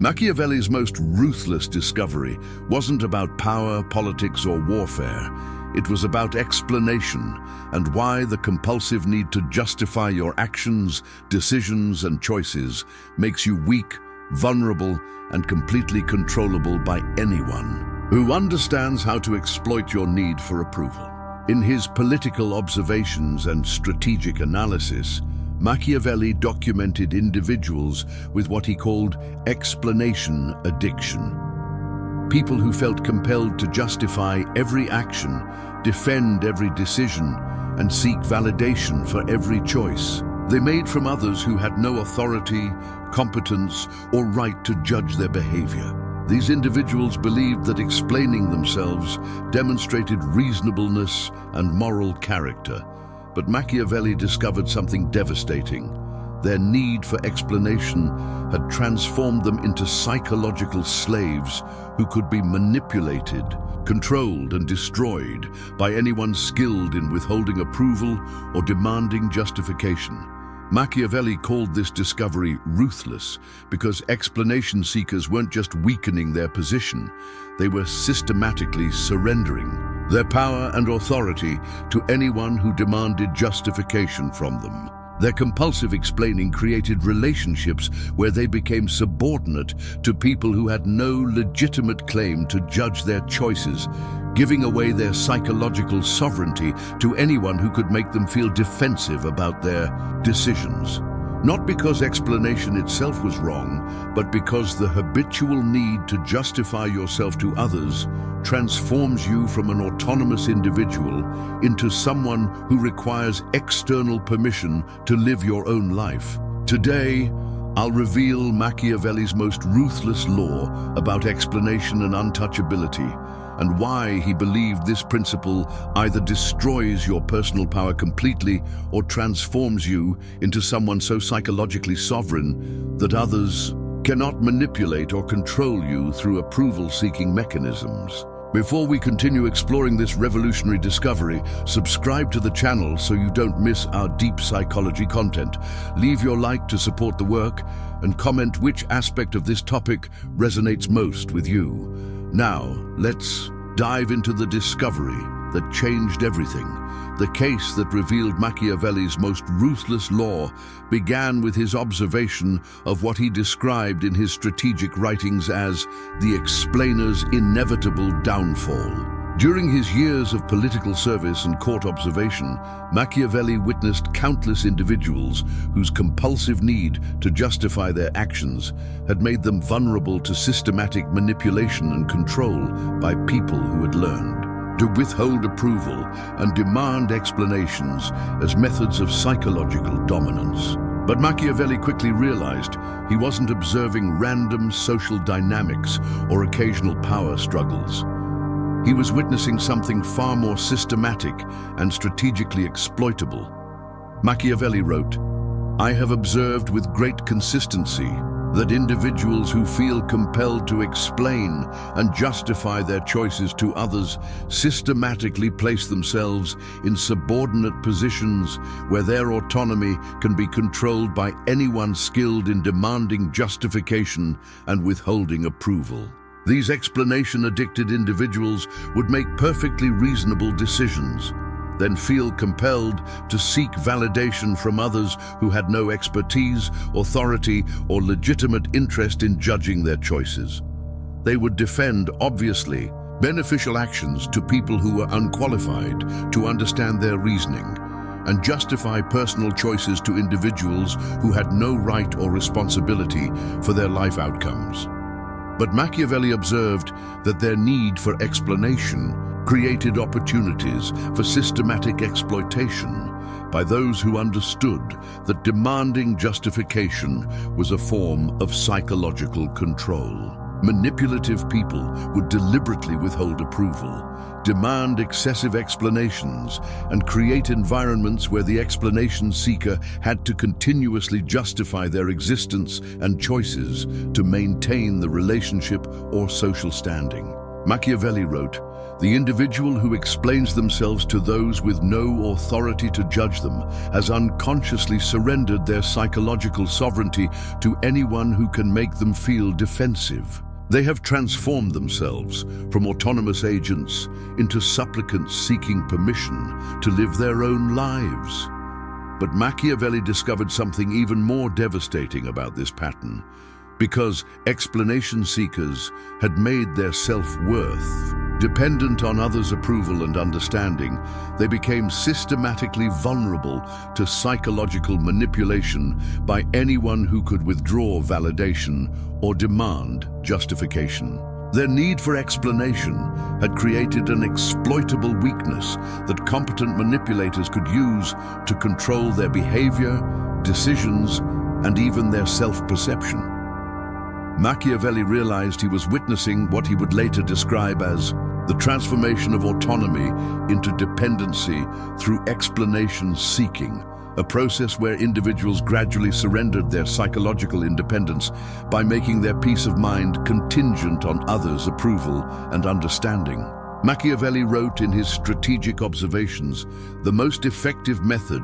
Machiavelli's most ruthless discovery wasn't about power, politics, or warfare. It was about explanation and why the compulsive need to justify your actions, decisions, and choices makes you weak, vulnerable, and completely controllable by anyone who understands how to exploit your need for approval. In his political observations and strategic analysis, Machiavelli documented individuals with what he called explanation addiction. People who felt compelled to justify every action, defend every decision, and seek validation for every choice they made from others who had no authority, competence, or right to judge their behavior. These individuals believed that explaining themselves demonstrated reasonableness and moral character. But Machiavelli discovered something devastating. Their need for explanation had transformed them into psychological slaves who could be manipulated, controlled, and destroyed by anyone skilled in withholding approval or demanding justification. Machiavelli called this discovery ruthless because explanation seekers weren't just weakening their position, they were systematically surrendering their power and authority to anyone who demanded justification from them. Their compulsive explaining created relationships where they became subordinate to people who had no legitimate claim to judge their choices, giving away their psychological sovereignty to anyone who could make them feel defensive about their decisions. Not because explanation itself was wrong, but because the habitual need to justify yourself to others transforms you from an autonomous individual into someone who requires external permission to live your own life. Today, I'll reveal Machiavelli's most ruthless law about explanation and untouchability, and why he believed this principle either destroys your personal power completely or transforms you into someone so psychologically sovereign that others cannot manipulate or control you through approval-seeking mechanisms. Before we continue exploring this revolutionary discovery, subscribe to the channel so you don't miss our deep psychology content. Leave your like to support the work and comment which aspect of this topic resonates most with you. Now, let's dive into the discovery that changed everything. The case that revealed Machiavelli's most ruthless law began with his observation of what he described in his strategic writings as the explainer's inevitable downfall. During his years of political service and court observation, Machiavelli witnessed countless individuals whose compulsive need to justify their actions had made them vulnerable to systematic manipulation and control by people who had learned to withhold approval and demand explanations as methods of psychological dominance. But Machiavelli quickly realized he wasn't observing random social dynamics or occasional power struggles. He was witnessing something far more systematic and strategically exploitable. Machiavelli wrote, "I have observed with great consistency that individuals who feel compelled to explain and justify their choices to others systematically place themselves in subordinate positions where their autonomy can be controlled by anyone skilled in demanding justification and withholding approval. These explanation-addicted individuals would make perfectly reasonable decisions, then feel compelled to seek validation from others who had no expertise, authority, or legitimate interest in judging their choices. They would defend, obviously, beneficial actions to people who were unqualified to understand their reasoning, and justify personal choices to individuals who had no right or responsibility for their life outcomes." But Machiavelli observed that their need for explanation created opportunities for systematic exploitation by those who understood that demanding justification was a form of psychological control. Manipulative people would deliberately withhold approval, demand excessive explanations, and create environments where the explanation seeker had to continuously justify their existence and choices to maintain the relationship or social standing. Machiavelli wrote, "The individual who explains themselves to those with no authority to judge them has unconsciously surrendered their psychological sovereignty to anyone who can make them feel defensive. They have transformed themselves from autonomous agents into supplicants seeking permission to live their own lives." But Machiavelli discovered something even more devastating about this pattern. Because explanation seekers had made their self-worth dependent on others' approval and understanding, they became systematically vulnerable to psychological manipulation by anyone who could withdraw validation or demand justification. Their need for explanation had created an exploitable weakness that competent manipulators could use to control their behavior, decisions, and even their self-perception. Machiavelli realized he was witnessing what he would later describe as the transformation of autonomy into dependency through explanation seeking, a process where individuals gradually surrendered their psychological independence by making their peace of mind contingent on others' approval and understanding. Machiavelli wrote in his strategic observations, "The most effective method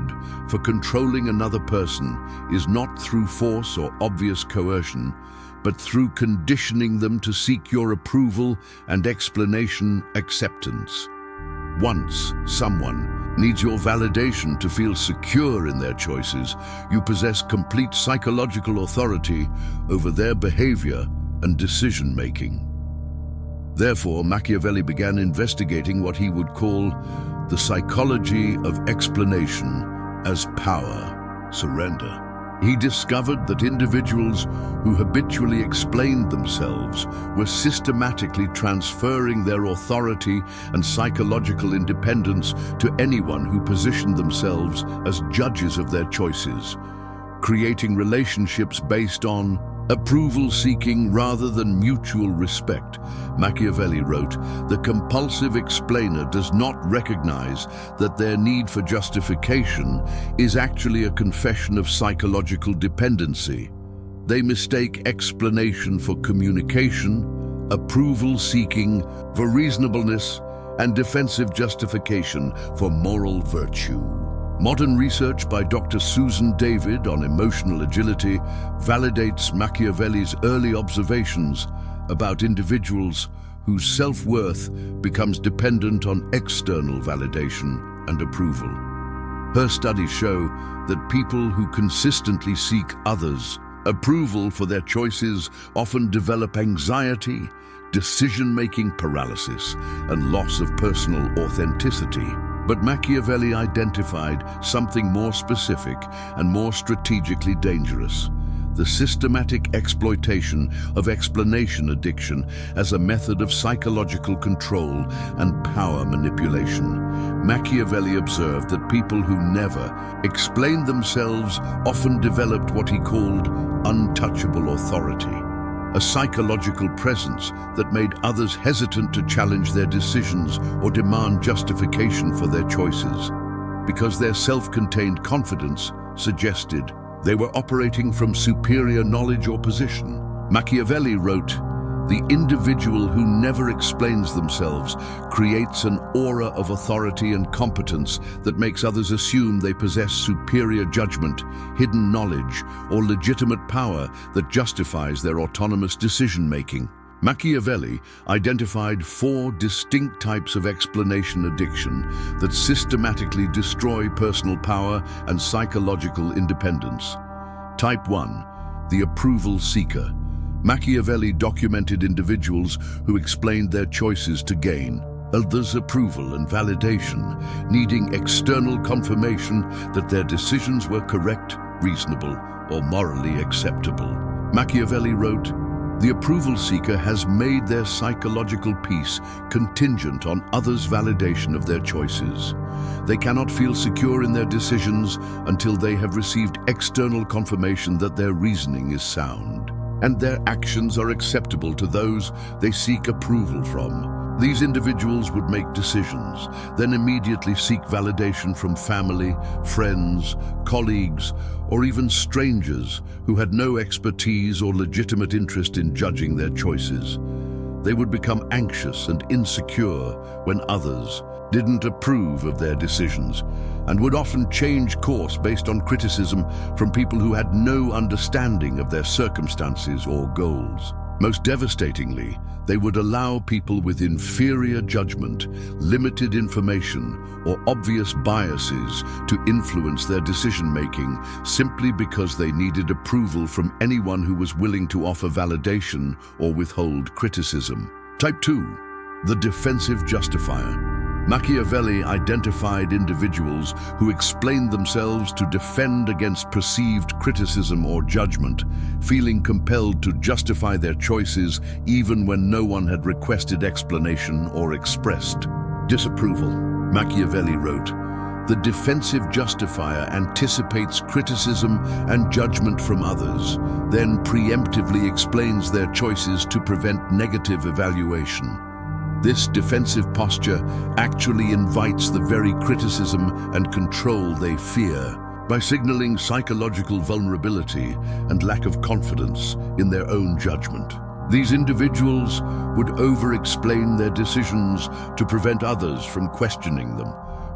for controlling another person is not through force or obvious coercion, but through conditioning them to seek your approval and explanation acceptance. Once someone needs your validation to feel secure in their choices, you possess complete psychological authority over their behavior and decision-making." Therefore, Machiavelli began investigating what he would call the psychology of explanation as power surrender. He discovered that individuals who habitually explained themselves were systematically transferring their authority and psychological independence to anyone who positioned themselves as judges of their choices, creating relationships based on approval seeking rather than mutual respect. Machiavelli wrote, "The compulsive explainer does not recognize that their need for justification is actually a confession of psychological dependency. They mistake explanation for communication, approval seeking for reasonableness, and defensive justification for moral virtue." Modern research by Dr. Susan David on emotional agility validates Machiavelli's early observations about individuals whose self-worth becomes dependent on external validation and approval. Her studies show that people who consistently seek others' approval for their choices often develop anxiety, decision-making paralysis, and loss of personal authenticity. But Machiavelli identified something more specific and more strategically dangerous: the systematic exploitation of explanation addiction as a method of psychological control and power manipulation. Machiavelli observed that people who never explained themselves often developed what he called untouchable authority, a psychological presence that made others hesitant to challenge their decisions or demand justification for their choices, because their self-contained confidence suggested they were operating from superior knowledge or position. Machiavelli wrote, "The individual who never explains themselves creates an aura of authority and competence that makes others assume they possess superior judgment, hidden knowledge, or legitimate power that justifies their autonomous decision-making." Machiavelli identified 4 distinct types of explanation addiction that systematically destroy personal power and psychological independence. Type 1, the approval seeker. Machiavelli documented individuals who explained their choices to gain others' approval and validation, needing external confirmation that their decisions were correct, reasonable, or morally acceptable. Machiavelli wrote, "The approval seeker has made their psychological peace contingent on others' validation of their choices. They cannot feel secure in their decisions until they have received external confirmation that their reasoning is sound, and their actions are acceptable to those they seek approval from." These individuals would make decisions, then immediately seek validation from family, friends, colleagues, or even strangers who had no expertise or legitimate interest in judging their choices. They would become anxious and insecure when others didn't approve of their decisions, and would often change course based on criticism from people who had no understanding of their circumstances or goals. Most devastatingly, they would allow people with inferior judgment, limited information, or obvious biases to influence their decision-making simply because they needed approval from anyone who was willing to offer validation or withhold criticism. Type 2. The defensive justifier. Machiavelli identified individuals who explained themselves to defend against perceived criticism or judgment, feeling compelled to justify their choices even when no one had requested explanation or expressed disapproval. Machiavelli wrote, "The defensive justifier anticipates criticism and judgment from others, then preemptively explains their choices to prevent negative evaluation. This defensive posture actually invites the very criticism and control they fear, by signaling psychological vulnerability and lack of confidence in their own judgment. These individuals would over-explain their decisions to prevent others from questioning them,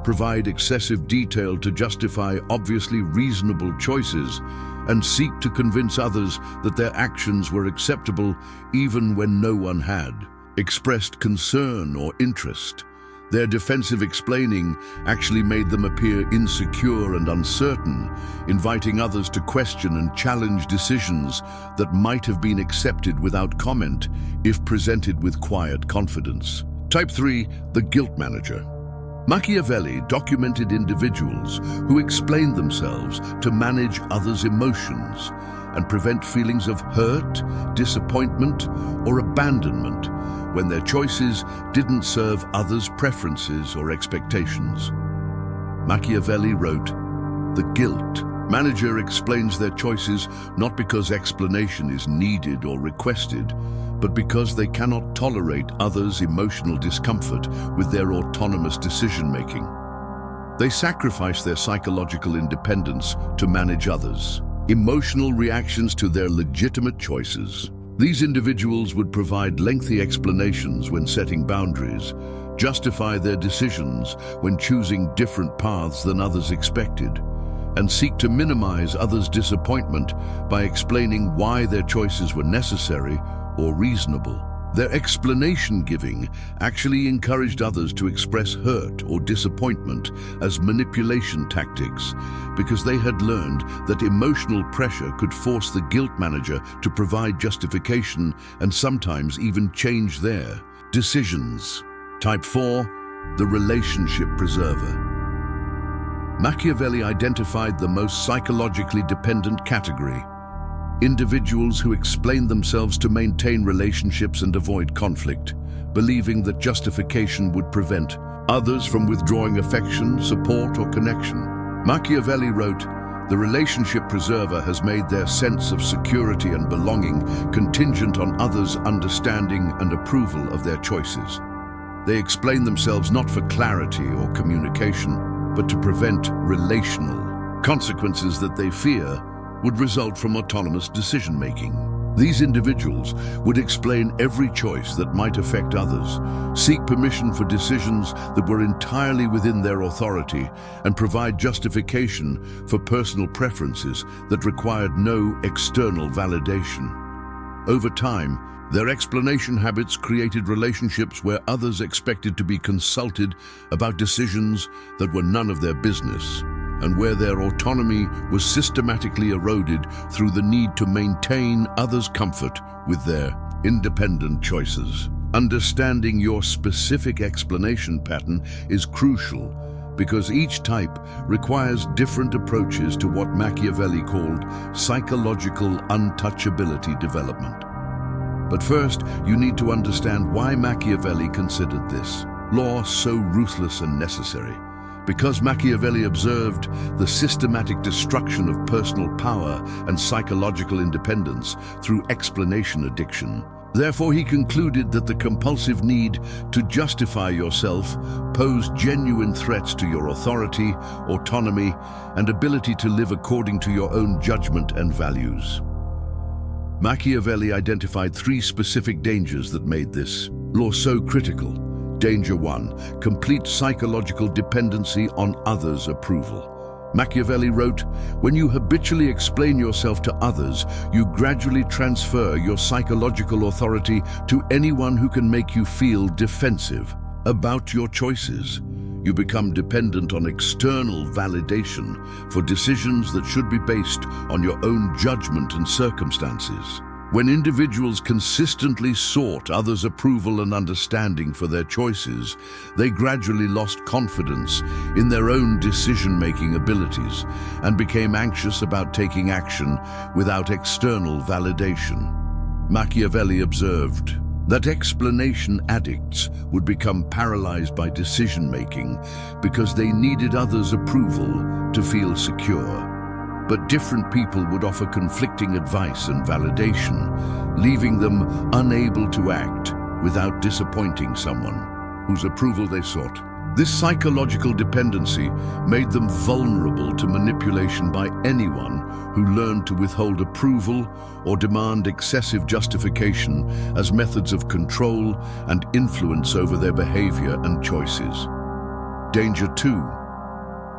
provide excessive detail to justify obviously reasonable choices, and seek to convince others that their actions were acceptable even when no one had expressed concern or interest. Their defensive explaining actually made them appear insecure and uncertain, inviting others to question and challenge decisions that might have been accepted without comment if presented with quiet confidence." Type 3. The guilt manager. Machiavelli documented individuals who explained themselves to manage others' emotions and prevent feelings of hurt, disappointment, or abandonment when their choices didn't serve others' preferences or expectations. Machiavelli wrote, "The guilt manager explains their choices not because explanation is needed or requested, but because they cannot tolerate others' emotional discomfort with their autonomous decision-making. They sacrifice their psychological independence to manage others' emotional reactions to their legitimate choices. These individuals would provide lengthy explanations when setting boundaries, justify their decisions when choosing different paths than others expected, and seek to minimize others' disappointment by explaining why their choices were necessary or reasonable. Their explanation giving actually encouraged others to express hurt or disappointment as manipulation tactics, because they had learned that emotional pressure could force the guilt manager to provide justification and sometimes even change their decisions. Type 4. The relationship preserver. Machiavelli identified the most psychologically dependent category: individuals who explain themselves to maintain relationships and avoid conflict, believing that justification would prevent others from withdrawing affection, support, or connection. Machiavelli wrote, "The relationship preserver has made their sense of security and belonging contingent on others' understanding and approval of their choices. They explain themselves not for clarity or communication, but to prevent relational consequences that they fear would result from autonomous decision-making. These individuals would explain every choice that might affect others, seek permission for decisions that were entirely within their authority, and provide justification for personal preferences that required no external validation. Over time, their explanation habits created relationships where others expected to be consulted about decisions that were none of their business, and where their autonomy was systematically eroded through the need to maintain others' comfort with their independent choices. Understanding your specific explanation pattern is crucial, because each type requires different approaches to what Machiavelli called psychological untouchability development. But first, you need to understand why Machiavelli considered this law so ruthless and necessary. Because Machiavelli observed the systematic destruction of personal power and psychological independence through explanation addiction. Therefore, he concluded that the compulsive need to justify yourself posed genuine threats to your authority, autonomy, and ability to live according to your own judgment and values. Machiavelli identified three specific dangers that made this law so critical. Danger 1, complete psychological dependency on others' approval. Machiavelli wrote, "When you habitually explain yourself to others, you gradually transfer your psychological authority to anyone who can make you feel defensive about your choices. You become dependent on external validation for decisions that should be based on your own judgment and circumstances." When individuals consistently sought others' approval and understanding for their choices, they gradually lost confidence in their own decision-making abilities and became anxious about taking action without external validation. Machiavelli observed that explanation addicts would become paralyzed by decision-making because they needed others' approval to feel secure. But different people would offer conflicting advice and validation, leaving them unable to act without disappointing someone whose approval they sought. This psychological dependency made them vulnerable to manipulation by anyone who learned to withhold approval or demand excessive justification as methods of control and influence over their behavior and choices. Danger 2,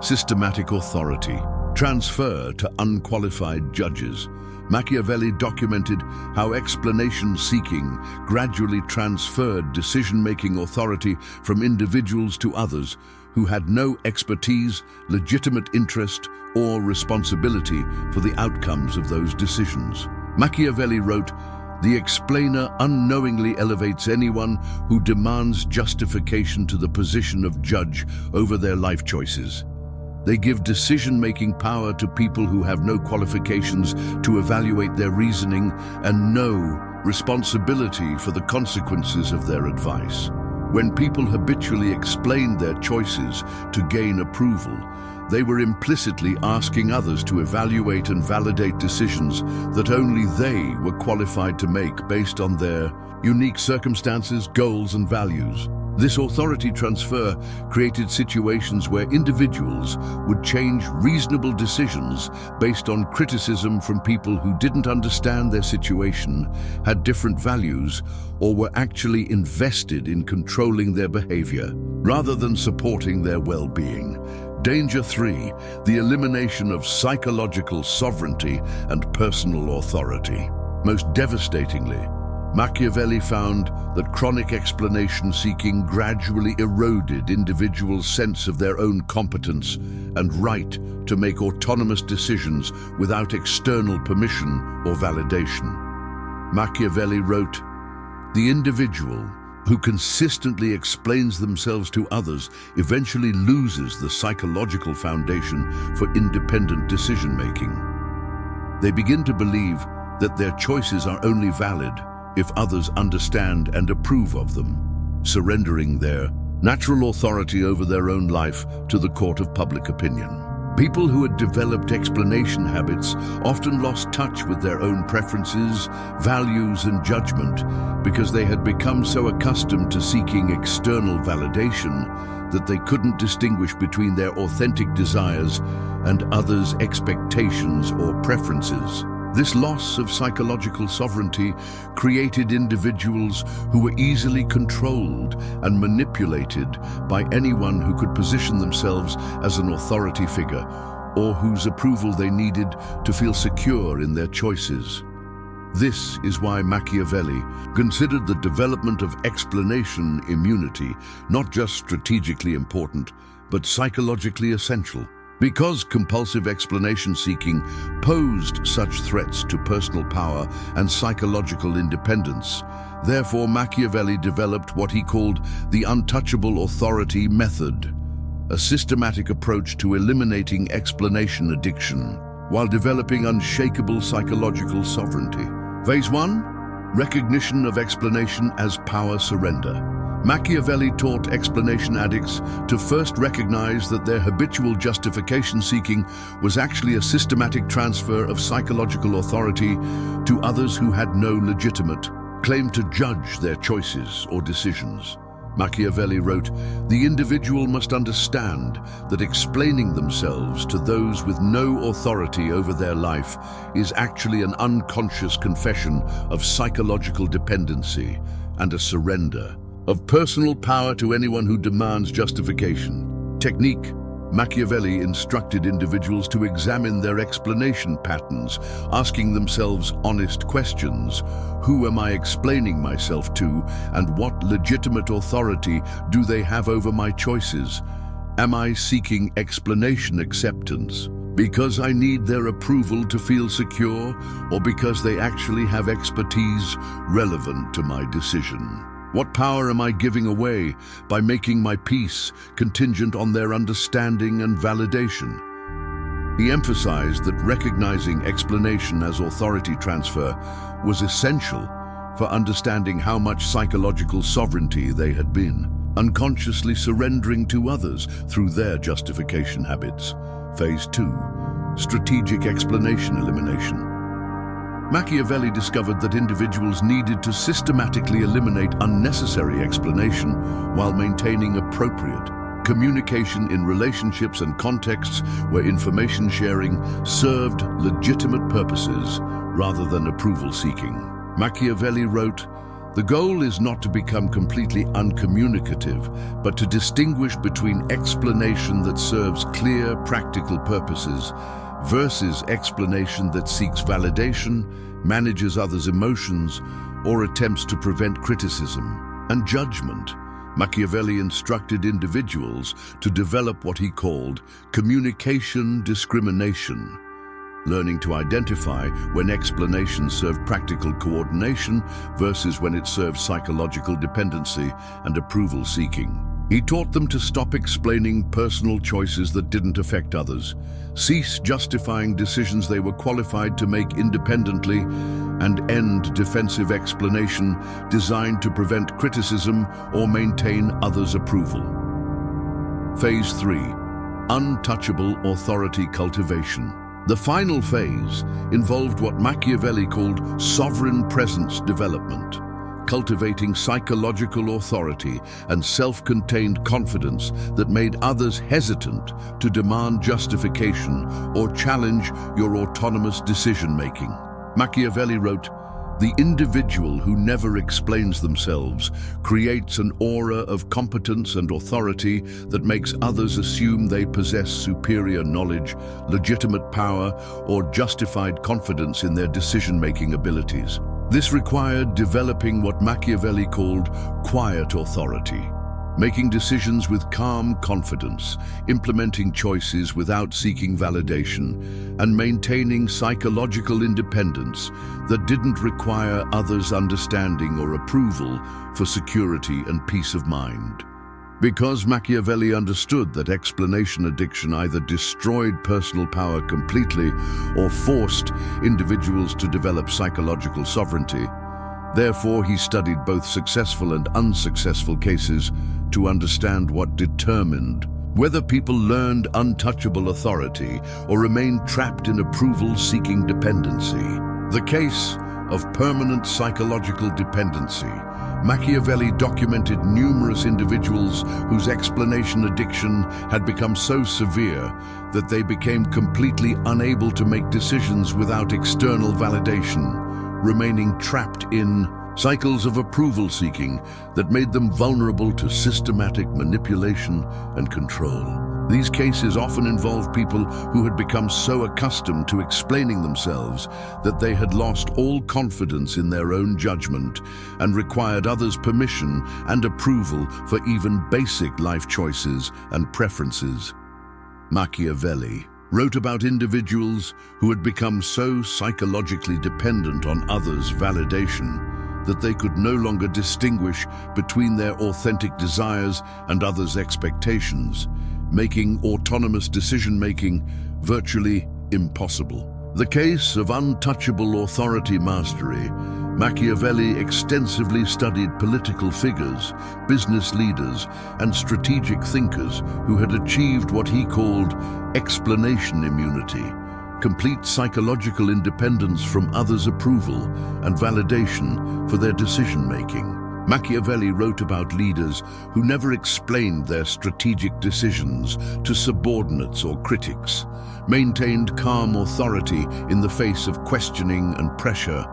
systematic authority. Transfer to unqualified judges. Machiavelli documented how explanation-seeking gradually transferred decision-making authority from individuals to others who had no expertise, legitimate interest, or responsibility for the outcomes of those decisions. Machiavelli wrote, "The explainer unknowingly elevates anyone who demands justification to the position of judge over their life choices. They give decision-making power to people who have no qualifications to evaluate their reasoning and no responsibility for the consequences of their advice." When people habitually explained their choices to gain approval, they were implicitly asking others to evaluate and validate decisions that only they were qualified to make based on their unique circumstances, goals, and values. This authority transfer created situations where individuals would change reasonable decisions based on criticism from people who didn't understand their situation, had different values, or were actually invested in controlling their behavior, rather than supporting their well-being. Danger 3, the elimination of psychological sovereignty and personal authority. Most devastatingly, Machiavelli found that chronic explanation-seeking gradually eroded individuals' sense of their own competence and right to make autonomous decisions without external permission or validation. Machiavelli wrote, "The individual who consistently explains themselves to others eventually loses the psychological foundation for independent decision-making. They begin to believe that their choices are only valid if others understand and approve of them, surrendering their natural authority over their own life to the court of public opinion." People who had developed explanation habits often lost touch with their own preferences, values, and judgment because they had become so accustomed to seeking external validation that they couldn't distinguish between their authentic desires and others' expectations or preferences. This loss of psychological sovereignty created individuals who were easily controlled and manipulated by anyone who could position themselves as an authority figure or whose approval they needed to feel secure in their choices. This is why Machiavelli considered the development of explanation immunity not just strategically important, but psychologically essential. Because compulsive explanation-seeking posed such threats to personal power and psychological independence, therefore Machiavelli developed what he called the untouchable authority method, a systematic approach to eliminating explanation addiction while developing unshakeable psychological sovereignty. Phase 1, recognition of explanation as power surrender. Machiavelli taught explanation addicts to first recognize that their habitual justification-seeking was actually a systematic transfer of psychological authority to others who had no legitimate claim to judge their choices or decisions. Machiavelli wrote, "The individual must understand that explaining themselves to those with no authority over their life is actually an unconscious confession of psychological dependency and a surrender of personal power to anyone who demands justification." Technique: Machiavelli instructed individuals to examine their explanation patterns, asking themselves honest questions. Who am I explaining myself to, and what legitimate authority do they have over my choices? Am I seeking explanation acceptance because I need their approval to feel secure, or because they actually have expertise relevant to my decision? What power am I giving away by making my peace contingent on their understanding and validation? He emphasized that recognizing explanation as authority transfer was essential for understanding how much psychological sovereignty they had been, unconsciously surrendering to others through their justification habits. Phase 2: Strategic explanation elimination. Machiavelli discovered that individuals needed to systematically eliminate unnecessary explanation while maintaining appropriate communication in relationships and contexts where information sharing served legitimate purposes rather than approval-seeking. Machiavelli wrote, "The goal is not to become completely uncommunicative, but to distinguish between explanation that serves clear, practical purposes versus explanation that seeks validation, manages others' emotions, or attempts to prevent criticism and judgment." Machiavelli instructed individuals to develop what he called communication discrimination, learning to identify when explanation served practical coordination versus when it served psychological dependency and approval-seeking. He taught them to stop explaining personal choices that didn't affect others, cease justifying decisions they were qualified to make independently, and end defensive explanation designed to prevent criticism or maintain others' approval. Phase 3: Untouchable authority cultivation. The final phase involved what Machiavelli called sovereign presence development, cultivating psychological authority and self-contained confidence that made others hesitant to demand justification or challenge your autonomous decision-making. Machiavelli wrote, "The individual who never explains themselves creates an aura of competence and authority that makes others assume they possess superior knowledge, legitimate power, or justified confidence in their decision-making abilities." This required developing what Machiavelli called quiet authority, making decisions with calm confidence, implementing choices without seeking validation, and maintaining psychological independence that didn't require others' understanding or approval for security and peace of mind. Because Machiavelli understood that explanation addiction either destroyed personal power completely or forced individuals to develop psychological sovereignty, therefore he studied both successful and unsuccessful cases to understand what determined whether people learned untouchable authority or remained trapped in approval-seeking dependency. The case of permanent psychological dependency. Machiavelli documented numerous individuals whose explanation addiction had become so severe that they became completely unable to make decisions without external validation, remaining trapped in cycles of approval-seeking that made them vulnerable to systematic manipulation and control. These cases often involve people who had become so accustomed to explaining themselves that they had lost all confidence in their own judgment and required others' permission and approval for even basic life choices and preferences. Machiavelli wrote about individuals who had become so psychologically dependent on others' validation that they could no longer distinguish between their authentic desires and others' expectations, making autonomous decision-making virtually impossible. The case of untouchable authority mastery. Machiavelli extensively studied political figures, business leaders, and strategic thinkers who had achieved what he called explanation immunity, complete psychological independence from others' approval and validation for their decision-making. Machiavelli wrote about leaders who never explained their strategic decisions to subordinates or critics, maintained calm authority in the face of questioning and pressure,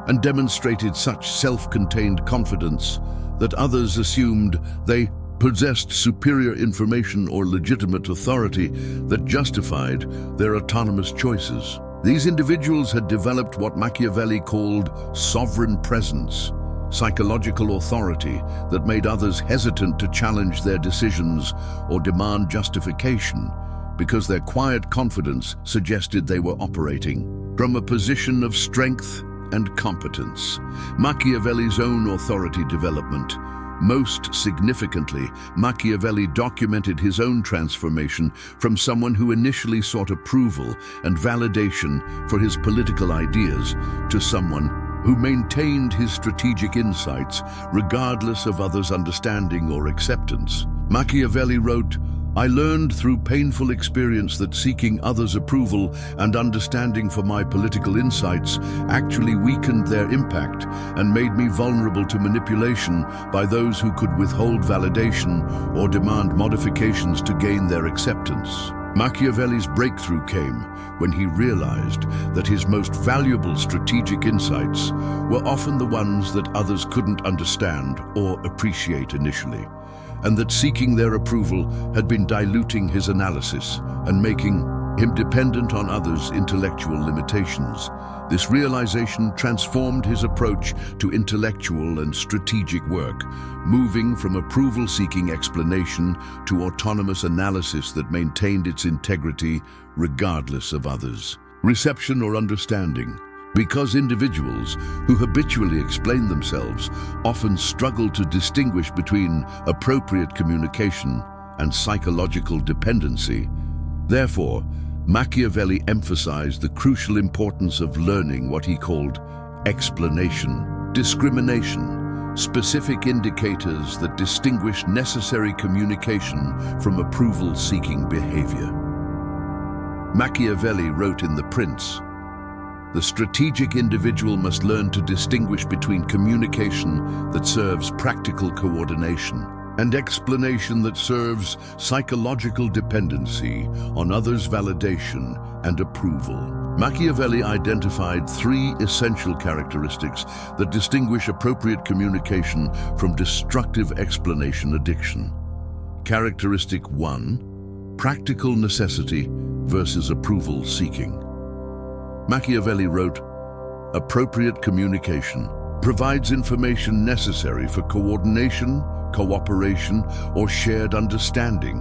and demonstrated such self-contained confidence that others assumed they possessed superior information or legitimate authority that justified their autonomous choices. These individuals had developed what Machiavelli called sovereign presence, psychological authority that made others hesitant to challenge their decisions or demand justification because their quiet confidence suggested they were operating from a position of strength and competence. Machiavelli's own authority development. Most significantly, Machiavelli documented his own transformation from someone who initially sought approval and validation for his political ideas to someone who maintained his strategic insights regardless of others' understanding or acceptance. Machiavelli wrote, "I learned through painful experience that seeking others' approval and understanding for my political insights actually weakened their impact and made me vulnerable to manipulation by those who could withhold validation or demand modifications to gain their acceptance." Machiavelli's breakthrough came when he realized that his most valuable strategic insights were often the ones that others couldn't understand or appreciate initially, and that seeking their approval had been diluting his analysis and making him dependent on others' intellectual limitations. This realization transformed his approach to intellectual and strategic work, moving from approval-seeking explanation to autonomous analysis that maintained its integrity regardless of others' reception or understanding. Because individuals who habitually explain themselves often struggle to distinguish between appropriate communication and psychological dependency. Therefore, Machiavelli emphasized the crucial importance of learning what he called explanation, discrimination, specific indicators that distinguish necessary communication from approval-seeking behavior. Machiavelli wrote in The Prince, "The strategic individual must learn to distinguish between communication that serves practical coordination and explanation that serves psychological dependency on others' validation and approval." Machiavelli identified three essential characteristics that distinguish appropriate communication from destructive explanation addiction. Characteristic 1, practical necessity versus approval seeking. Machiavelli wrote, "Appropriate communication provides information necessary for coordination, cooperation, or shared understanding,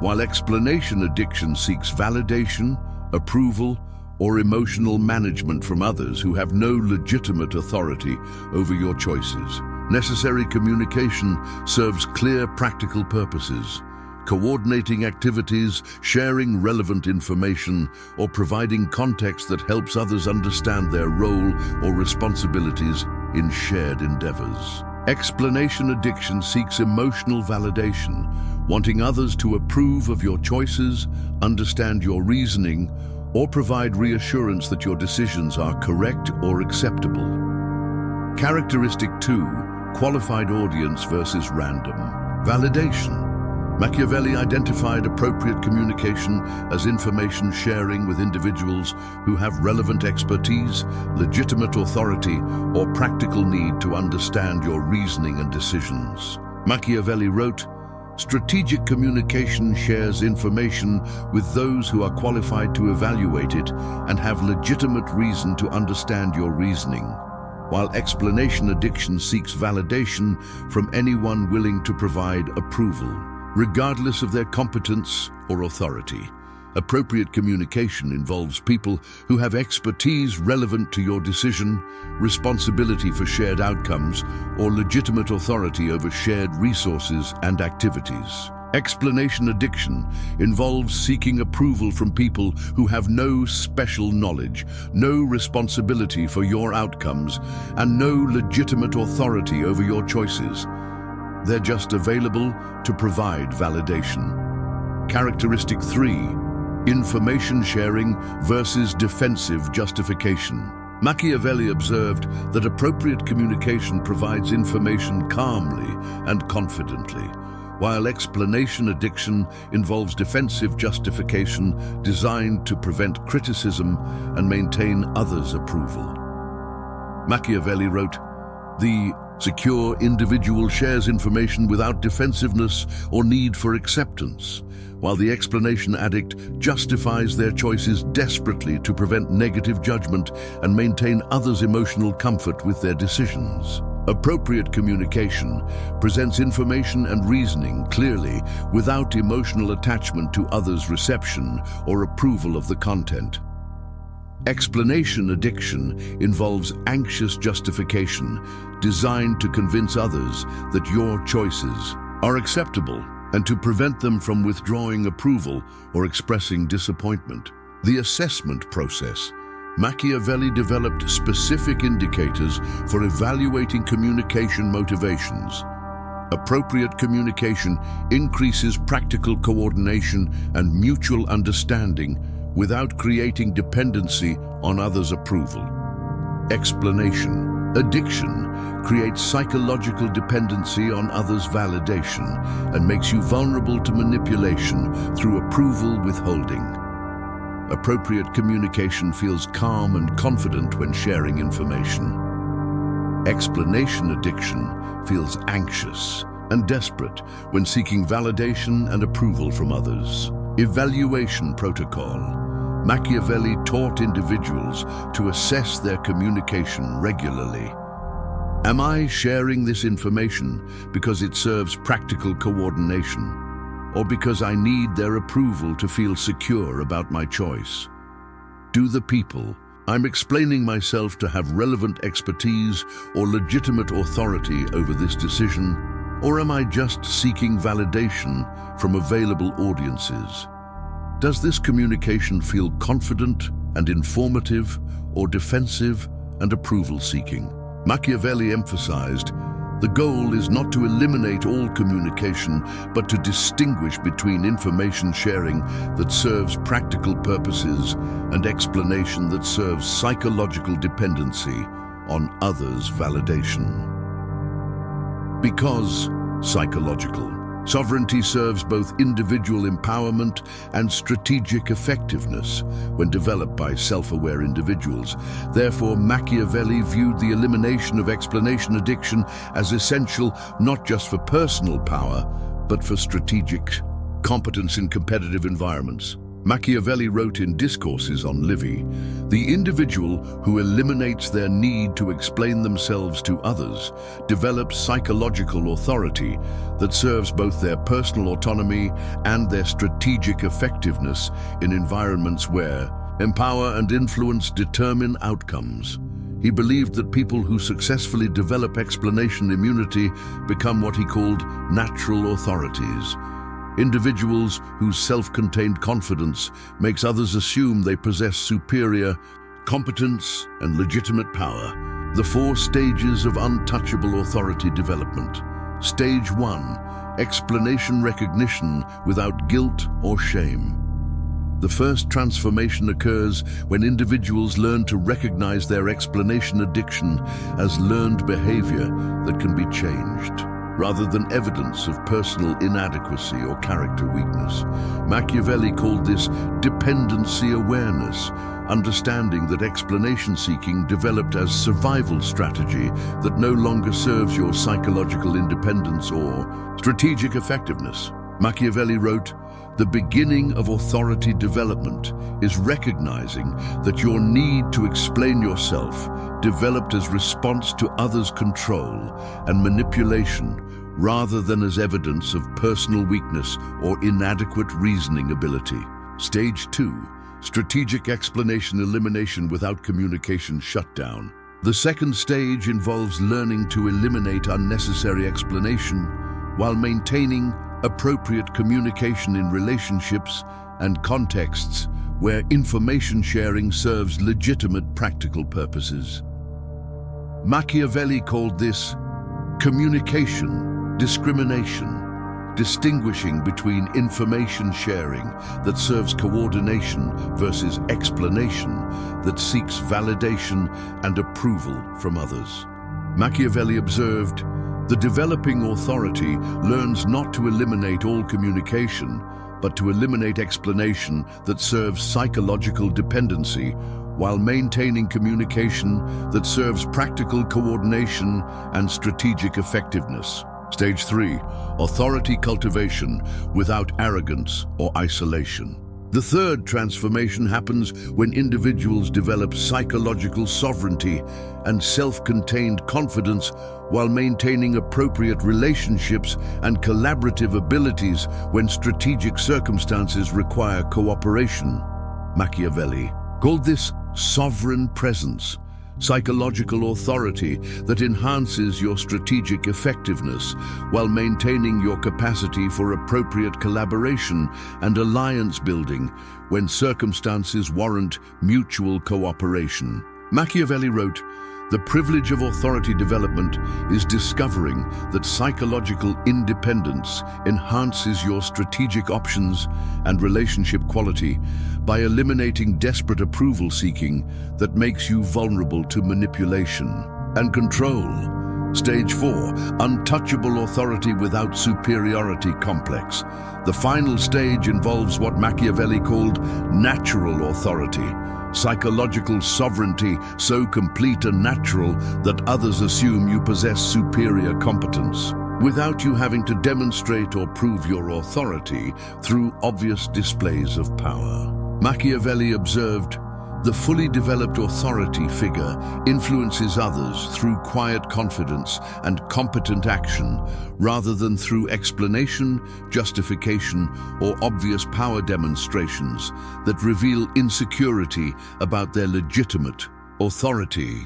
while explanation addiction seeks validation, approval, or emotional management from others who have no legitimate authority over your choices." Necessary communication serves clear practical purposes, coordinating activities, sharing relevant information, or providing context that helps others understand their role or responsibilities in shared endeavors. Explanation addiction seeks emotional validation, wanting others to approve of your choices, understand your reasoning, or provide reassurance that your decisions are correct or acceptable. Characteristic 2, qualified audience versus random validation. Machiavelli identified appropriate communication as information sharing with individuals who have relevant expertise, legitimate authority, or practical need to understand your reasoning and decisions. Machiavelli wrote, "Strategic communication shares information with those who are qualified to evaluate it and have legitimate reason to understand your reasoning, while explanation addiction seeks validation from anyone willing to provide approval, regardless of their competence or authority." Appropriate communication involves people who have expertise relevant to your decision, responsibility for shared outcomes, or legitimate authority over shared resources and activities. Explanation addiction involves seeking approval from people who have no special knowledge, no responsibility for your outcomes, and no legitimate authority over your choices. They're just available to provide validation. Characteristic 3, information sharing versus defensive justification. Machiavelli observed that appropriate communication provides information calmly and confidently, while explanation addiction involves defensive justification designed to prevent criticism and maintain others' approval. Machiavelli wrote, "The secure individual shares information without defensiveness or need for acceptance, while the explanation addict justifies their choices desperately to prevent negative judgment and maintain others' emotional comfort with their decisions." Appropriate communication presents information and reasoning clearly without emotional attachment to others' reception or approval of the content. Explanation addiction involves anxious justification designed to convince others that your choices are acceptable and to prevent them from withdrawing approval or expressing disappointment. The assessment process. Machiavelli developed specific indicators for evaluating communication motivations. Appropriate communication increases practical coordination and mutual understanding without creating dependency on others' approval. Explanation addiction creates psychological dependency on others' validation and makes you vulnerable to manipulation through approval withholding. Appropriate communication feels calm and confident when sharing information. Explanation addiction feels anxious and desperate when seeking validation and approval from others. Evaluation protocol. Machiavelli taught individuals to assess their communication regularly. Am I sharing this information because it serves practical coordination, or because I need their approval to feel secure about my choice? Do the people I'm explaining myself to have relevant expertise or legitimate authority over this decision, or am I just seeking validation from available audiences? Does this communication feel confident and informative, or defensive and approval-seeking? Machiavelli emphasized, the goal is not to eliminate all communication, but to distinguish between information sharing that serves practical purposes and explanation that serves psychological dependency on others' validation. Because psychological sovereignty serves both individual empowerment and strategic effectiveness when developed by self-aware individuals. Therefore, Machiavelli viewed the elimination of explanation addiction as essential not just for personal power, but for strategic competence in competitive environments. Machiavelli wrote in Discourses on Livy, the individual who eliminates their need to explain themselves to others develops psychological authority that serves both their personal autonomy and their strategic effectiveness in environments where empower and influence determine outcomes. He believed that people who successfully develop explanation immunity become what he called natural authorities. Individuals whose self-contained confidence makes others assume they possess superior competence and legitimate power. The 4 stages of untouchable authority development. Stage 1, explanation recognition without guilt or shame. The first transformation occurs when individuals learn to recognize their explanation addiction as learned behavior that can be changed, rather than evidence of personal inadequacy or character weakness. Machiavelli called this dependency awareness, understanding that explanation seeking developed as survival strategy that no longer serves your psychological independence or strategic effectiveness. Machiavelli wrote, the beginning of authority development is recognizing that your need to explain yourself developed as response to others' control and manipulation rather than as evidence of personal weakness or inadequate reasoning ability. Stage 2, strategic explanation elimination without communication shutdown. The second stage involves learning to eliminate unnecessary explanation while maintaining appropriate communication in relationships and contexts where information sharing serves legitimate practical purposes. Machiavelli called this communication discrimination, distinguishing between information sharing that serves coordination versus explanation that seeks validation and approval from others. Machiavelli observed, "The developing authority learns not to eliminate all communication, but to eliminate explanation that serves psychological dependency, while maintaining communication that serves practical coordination and strategic effectiveness." Stage 3, authority cultivation without arrogance or isolation. The third transformation happens when individuals develop psychological sovereignty and self-contained confidence while maintaining appropriate relationships and collaborative abilities when strategic circumstances require cooperation. Machiavelli called this sovereign presence, psychological authority that enhances your strategic effectiveness while maintaining your capacity for appropriate collaboration and alliance building when circumstances warrant mutual cooperation. Machiavelli wrote, "The privilege of authority development is discovering that psychological independence enhances your strategic options and relationship quality by eliminating desperate approval seeking that makes you vulnerable to manipulation and control." Stage 4, untouchable authority without superiority complex. The final stage involves what Machiavelli called natural authority, psychological sovereignty so complete and natural that others assume you possess superior competence, without you having to demonstrate or prove your authority through obvious displays of power. Machiavelli observed, "The fully developed authority figure influences others through quiet confidence and competent action, rather than through explanation, justification, or obvious power demonstrations that reveal insecurity about their legitimate authority."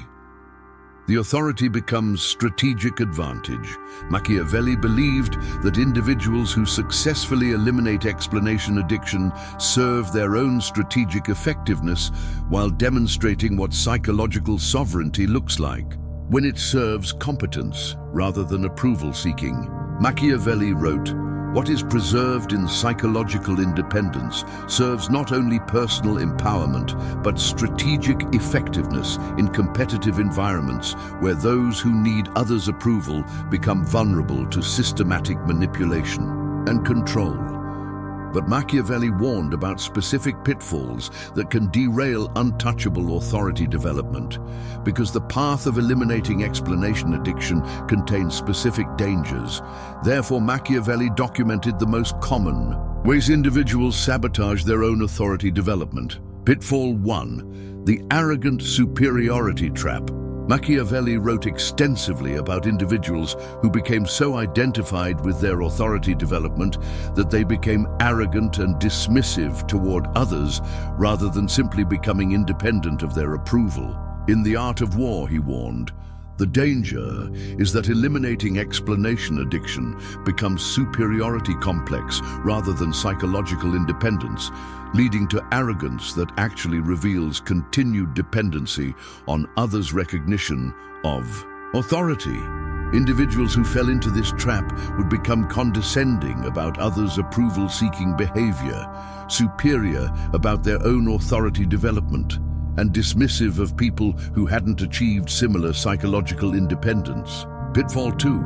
The authority becomes strategic advantage. Machiavelli believed that individuals who successfully eliminate explanation addiction serve their own strategic effectiveness while demonstrating what psychological sovereignty looks like, when it serves competence rather than approval seeking. Machiavelli wrote, "What is preserved in psychological independence serves not only personal empowerment, but strategic effectiveness in competitive environments where those who need others' approval become vulnerable to systematic manipulation and control." But Machiavelli warned about specific pitfalls that can derail untouchable authority development, because the path of eliminating explanation addiction contains specific dangers. Therefore, Machiavelli documented the most common ways individuals sabotage their own authority development. Pitfall 1, the arrogant superiority trap. Machiavelli wrote extensively about individuals who became so identified with their authority development that they became arrogant and dismissive toward others rather than simply becoming independent of their approval. In The Art of War, he warned, "The danger is that eliminating explanation addiction becomes superiority complex rather than psychological independence, leading to arrogance that actually reveals continued dependency on others' recognition of authority." Individuals who fell into this trap would become condescending about others' approval-seeking behavior, superior about their own authority development, and dismissive of people who hadn't achieved similar psychological independence. Pitfall 2,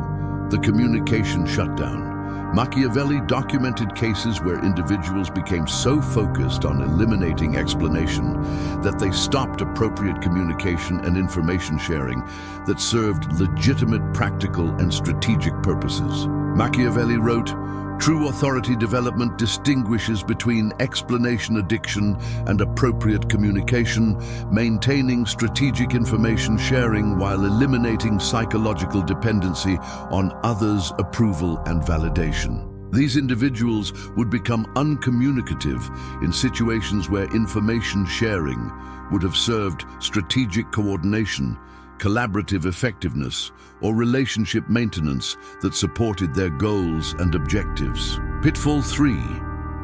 the communication shutdown. Machiavelli documented cases where individuals became so focused on eliminating explanation that they stopped appropriate communication and information sharing that served legitimate practical and strategic purposes. Machiavelli wrote, "True authority development distinguishes between explanation addiction and appropriate communication, maintaining strategic information sharing while eliminating psychological dependency on others' approval and validation." These individuals would become uncommunicative in situations where information sharing would have served strategic coordination, collaborative effectiveness, or relationship maintenance that supported their goals and objectives. Pitfall 3,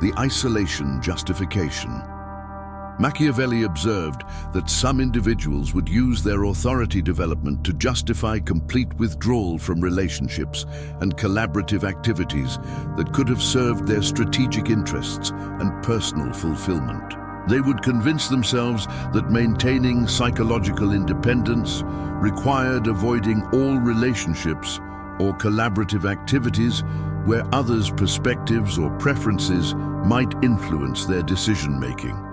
the isolation justification. Machiavelli observed that some individuals would use their authority development to justify complete withdrawal from relationships and collaborative activities that could have served their strategic interests and personal fulfillment. They would convince themselves that maintaining psychological independence required avoiding all relationships or collaborative activities where others' perspectives or preferences might influence their decision-making.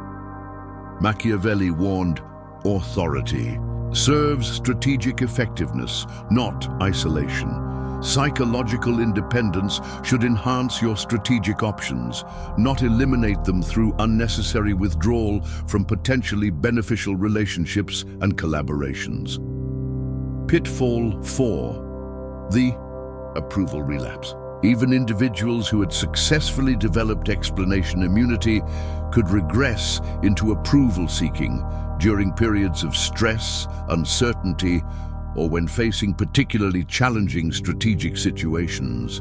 Machiavelli warned, authority serves strategic effectiveness, not isolation. Psychological independence should enhance your strategic options, not eliminate them through unnecessary withdrawal from potentially beneficial relationships and collaborations. Pitfall 4. The approval relapse. Even individuals who had successfully developed explanation immunity could regress into approval seeking during periods of stress, uncertainty, or when facing particularly challenging strategic situations.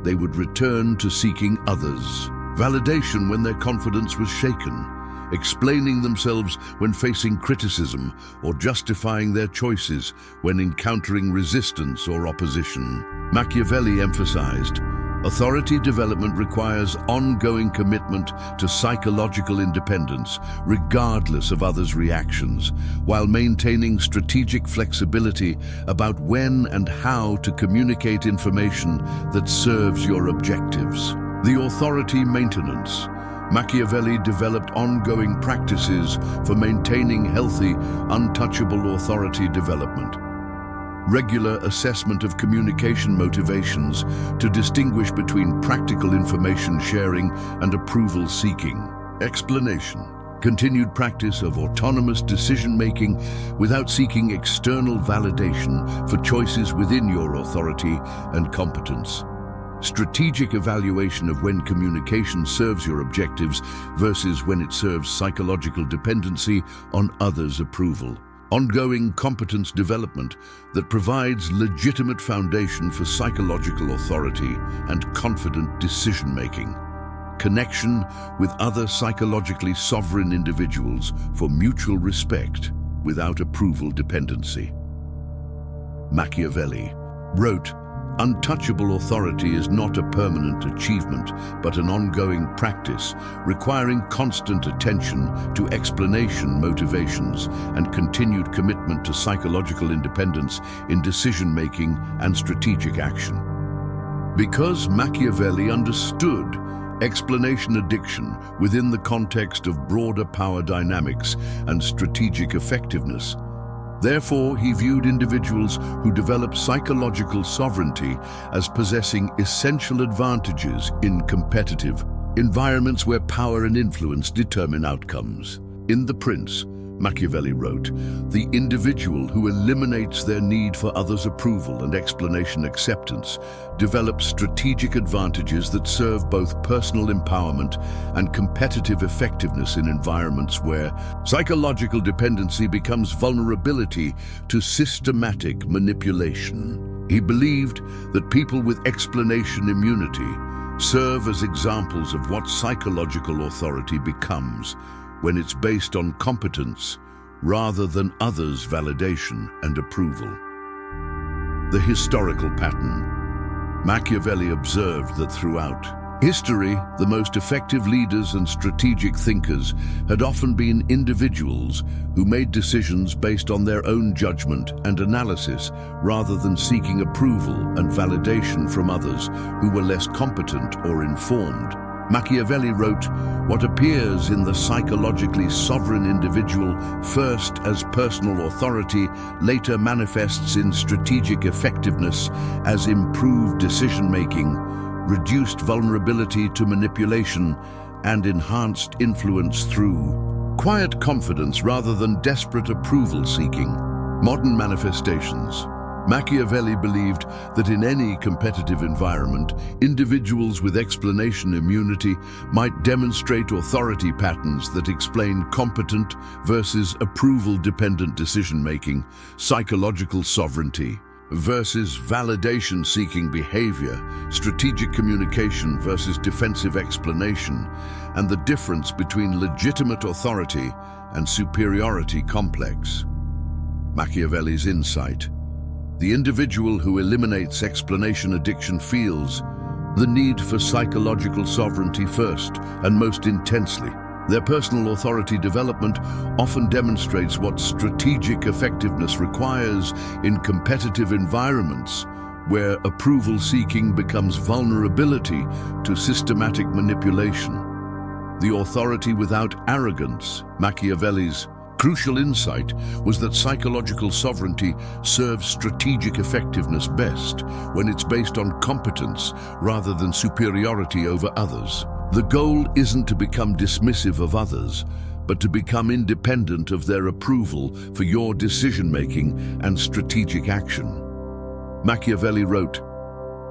They would return to seeking others' validation when their confidence was shaken, explaining themselves when facing criticism, or justifying their choices when encountering resistance or opposition. Machiavelli emphasized, authority development requires ongoing commitment to psychological independence, regardless of others' reactions, while maintaining strategic flexibility about when and how to communicate information that serves your objectives. The authority maintenance. Machiavelli developed ongoing practices for maintaining healthy, untouchable authority development. Regular assessment of communication motivations to distinguish between practical information sharing and approval seeking. Explanation. Continued practice of autonomous decision-making without seeking external validation for choices within your authority and competence. Strategic evaluation of when communication serves your objectives versus when it serves psychological dependency on others' approval. Ongoing competence development that provides legitimate foundation for psychological authority and confident decision-making. Connection with other psychologically sovereign individuals for mutual respect without approval dependency. Machiavelli wrote, "Untouchable authority is not a permanent achievement, but an ongoing practice, requiring constant attention to explanation motivations and continued commitment to psychological independence in decision-making and strategic action." Because Machiavelli understood explanation addiction within the context of broader power dynamics and strategic effectiveness, therefore, he viewed individuals who develop psychological sovereignty as possessing essential advantages in competitive environments where power and influence determine outcomes. In The Prince, Machiavelli wrote, "The individual who eliminates their need for others' approval and explanation acceptance develops strategic advantages that serve both personal empowerment and competitive effectiveness in environments where psychological dependency becomes vulnerability to systematic manipulation." He believed that people with explanation immunity serve as examples of what psychological authority becomes when it's based on competence rather than others' validation and approval. The historical pattern. Machiavelli observed that throughout history, the most effective leaders and strategic thinkers had often been individuals who made decisions based on their own judgment and analysis rather than seeking approval and validation from others who were less competent or informed. Machiavelli wrote, "What appears in the psychologically sovereign individual first as personal authority later manifests in strategic effectiveness as improved decision-making, reduced vulnerability to manipulation, and enhanced influence through quiet confidence rather than desperate approval-seeking." Modern manifestations. Machiavelli believed that in any competitive environment, individuals with explanation immunity might demonstrate authority patterns that explain competent versus approval-dependent decision-making, psychological sovereignty, versus validation-seeking behavior, strategic communication versus defensive explanation, and the difference between legitimate authority and superiority complex. Machiavelli's insight. The individual who eliminates explanation addiction feels the need for psychological sovereignty first and most intensely. Their personal authority development often demonstrates what strategic effectiveness requires in competitive environments where approval-seeking becomes vulnerability to systematic manipulation. The authority without arrogance. Machiavelli's crucial insight was that psychological sovereignty serves strategic effectiveness best when it's based on competence rather than superiority over others. The goal isn't to become dismissive of others, but to become independent of their approval for your decision-making and strategic action. Machiavelli wrote,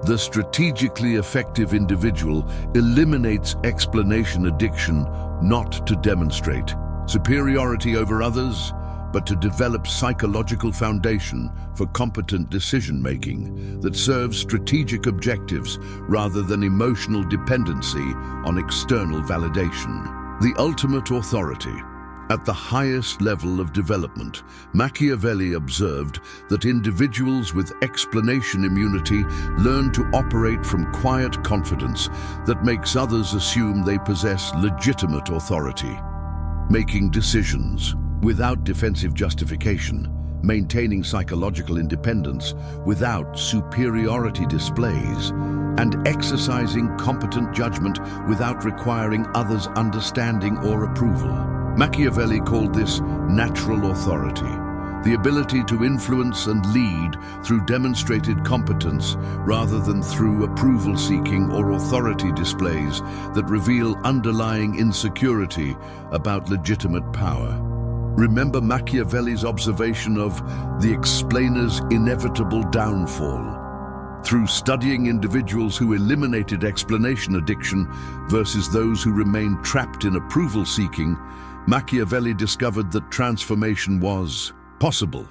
"The strategically effective individual eliminates explanation addiction not to demonstrate superiority over others, but to develop psychological foundation for competent decision-making that serves strategic objectives rather than emotional dependency on external validation." The ultimate authority. At the highest level of development, Machiavelli observed that individuals with explanation immunity learn to operate from quiet confidence that makes others assume they possess legitimate authority. Making decisions without defensive justification, maintaining psychological independence without superiority displays, and exercising competent judgment without requiring others' understanding or approval. Machiavelli called this natural authority, the ability to influence and lead through demonstrated competence rather than through approval-seeking or authority displays that reveal underlying insecurity about legitimate power. Remember Machiavelli's observation of the explainer's inevitable downfall. Through studying individuals who eliminated explanation addiction versus those who remained trapped in approval-seeking, Machiavelli discovered that transformation was possible.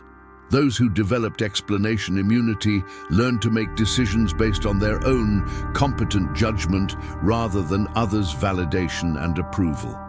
Those who developed explanation immunity learned to make decisions based on their own competent judgment rather than others' validation and approval.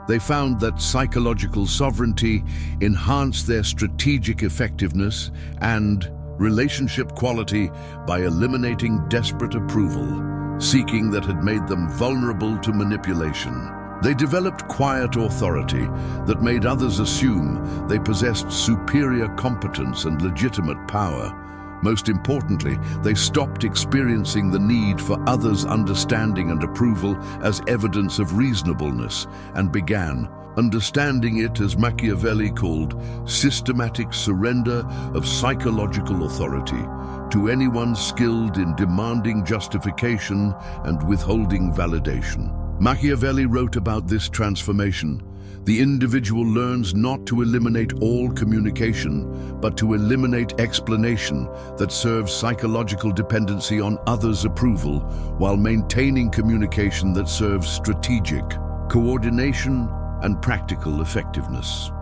They found that psychological sovereignty enhanced their strategic effectiveness and relationship quality by eliminating desperate approval, seeking that had made them vulnerable to manipulation. They developed quiet authority that made others assume they possessed superior competence and legitimate power. Most importantly, they stopped experiencing the need for others' understanding and approval as evidence of reasonableness and began understanding it as Machiavelli called systematic surrender of psychological authority to anyone skilled in demanding justification and withholding validation. Machiavelli wrote about this transformation. The individual learns not to eliminate all communication, but to eliminate explanation that serves psychological dependency on others' approval, while maintaining communication that serves strategic coordination and practical effectiveness.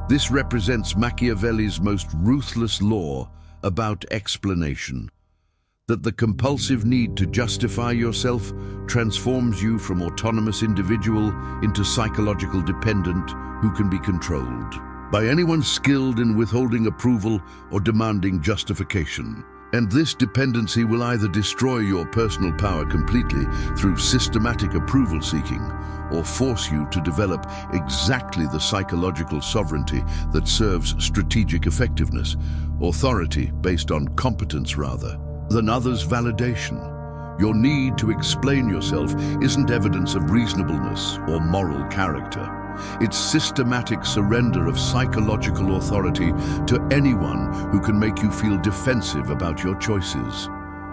This represents Machiavelli's most ruthless law about explanation, that the compulsive need to justify yourself transforms you from autonomous individual into psychological dependent who can be controlled by anyone skilled in withholding approval or demanding justification. And this dependency will either destroy your personal power completely through systematic approval seeking, or force you to develop exactly the psychological sovereignty that serves strategic effectiveness, authority based on competence rather than others' validation. Your need to explain yourself isn't evidence of reasonableness or moral character. It's systematic surrender of psychological authority to anyone who can make you feel defensive about your choices.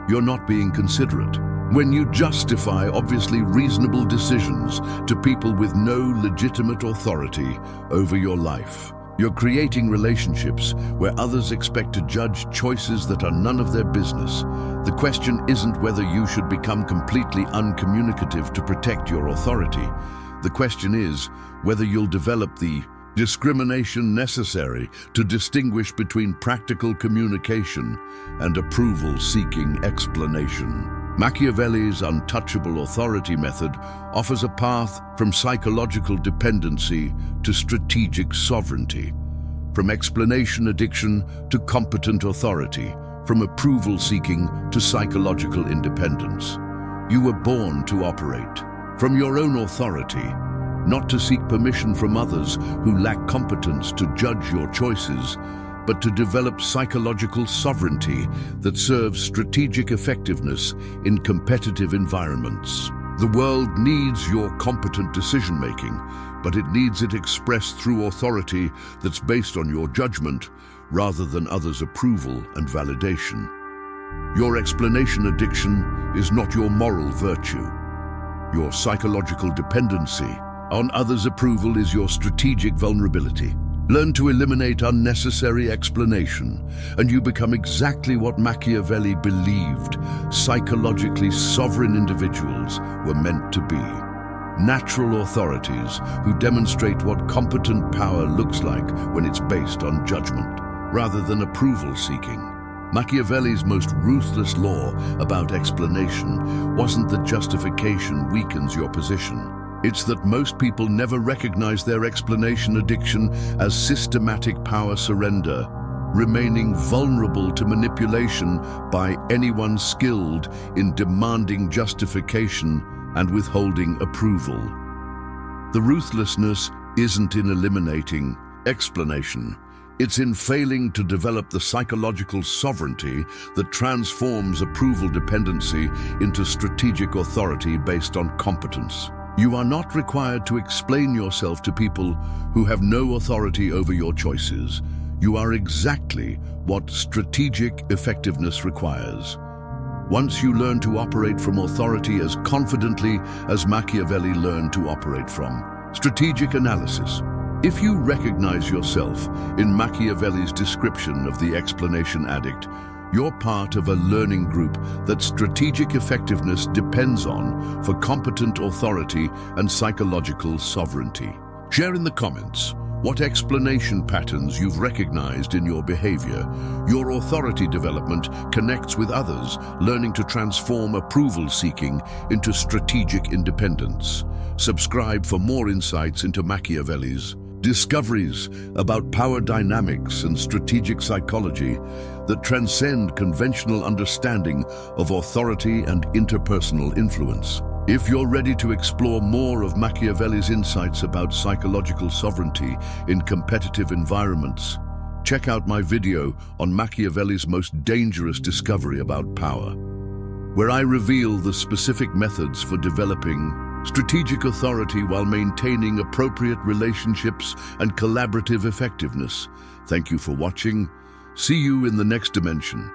You're not being considerate when you justify obviously reasonable decisions to people with no legitimate authority over your life. You're creating relationships where others expect to judge choices that are none of their business. The question isn't whether you should become completely uncommunicative to protect your authority. The question is whether you'll develop the discrimination necessary to distinguish between practical communication and approval-seeking explanation. Machiavelli's untouchable authority method offers a path from psychological dependency to strategic sovereignty, from explanation addiction to competent authority, from approval-seeking to psychological independence. You were born to operate from your own authority, not to seek permission from others who lack competence to judge your choices, but to develop psychological sovereignty that serves strategic effectiveness in competitive environments. The world needs your competent decision-making, but it needs it expressed through authority that's based on your judgment rather than others' approval and validation. Your explanation addiction is not your moral virtue. Your psychological dependency on others' approval is your strategic vulnerability. Learn to eliminate unnecessary explanation, and you become exactly what Machiavelli believed psychologically sovereign individuals were meant to be. Natural authorities who demonstrate what competent power looks like when it's based on judgment, rather than approval-seeking. Machiavelli's most ruthless law about explanation wasn't that justification weakens your position. It's that most people never recognize their explanation addiction as systematic power surrender, remaining vulnerable to manipulation by anyone skilled in demanding justification and withholding approval. The ruthlessness isn't in eliminating explanation. It's in failing to develop the psychological sovereignty that transforms approval dependency into strategic authority based on competence. You are not required to explain yourself to people who have no authority over your choices. You are exactly what strategic effectiveness requires. Once you learn to operate from authority as confidently as Machiavelli learned to operate from strategic analysis. If you recognize yourself in Machiavelli's description of the explanation addict, you're part of a learning group that strategic effectiveness depends on for competent authority and psychological sovereignty. Share in the comments what explanation patterns you've recognized in your behavior. Your authority development connects with others, learning to transform approval-seeking into strategic independence. Subscribe for more insights into Machiavelli's discoveries about power dynamics and strategic psychology that transcend conventional understanding of authority and interpersonal influence. If you're ready to explore more of Machiavelli's insights about psychological sovereignty in competitive environments, check out my video on Machiavelli's most dangerous discovery about power, where I reveal the specific methods for developing strategic authority while maintaining appropriate relationships and collaborative effectiveness. Thank you for watching. See you in the next dimension.